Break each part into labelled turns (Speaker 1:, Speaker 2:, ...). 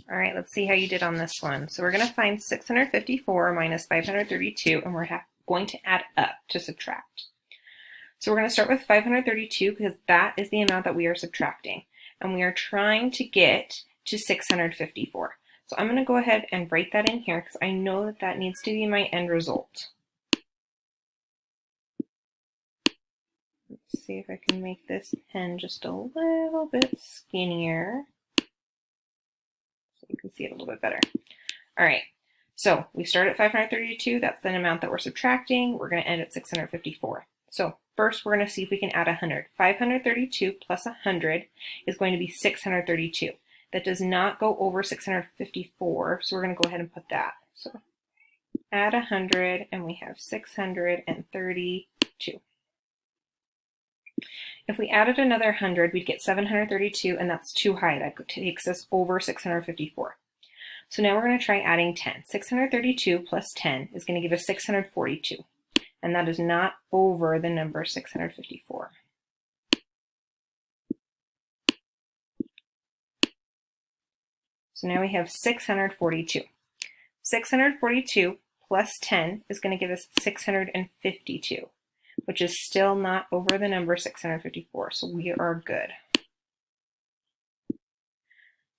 Speaker 1: All right, let's see how you did on this one. So we're going to find 654 minus 532, and we're going to add up to subtract. So we're going to start with 532 because that is the amount that we are subtracting, and we are trying to get to 654. So I'm going to go ahead and write that in here because I know that that needs to be my end result. Let's see if I can make this pen just a little bit skinnier so you can see it a little bit better. All right, so we start at 532. That's the amount that we're subtracting. We're going to end at 654. So first, we're going to see if we can add 100. 532 plus 100 is going to be 632. That does not go over 654, so we're going to go ahead and put that. So add 100, and we have 632. If we added another 100, we'd get 732, and that's too high. That takes us over 654. So now we're going to try adding 10. 632 plus 10 is going to give us 642, and that is not over the number 654. So now we have 642. 642 plus 10 is going to give us 652, which is still not over the number 654, so we are good.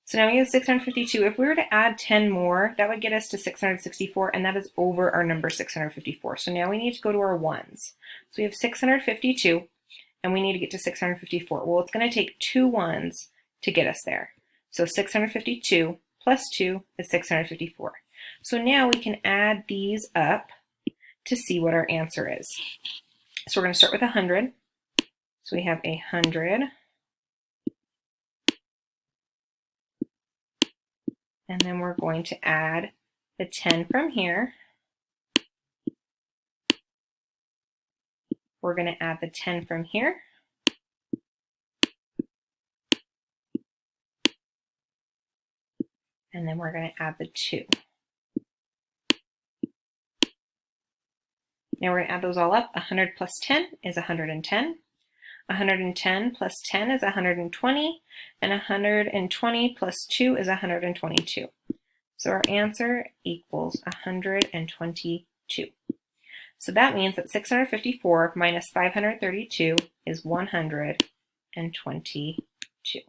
Speaker 1: So now we have 652. If we were to add 10 more, that would get us to 664, and that is over our number 654. So now we need to go to our ones. So we have 652, and we need to get to 654. Well, it's going to take 2 ones to get us there. So 652 plus 2 is 654. So now we can add these up to see what our answer is. So we're going to start with 100. So we have 100. And then we're going to add the 10 from here. We're going to add the 10 from here. And then we're going to add the 2. Now we're going to add those all up. 100 plus 10 is 110. 110 plus 10 is 120. And 120 plus 2 is 122. So our answer equals 122. So that means that 654 minus 532 is 122.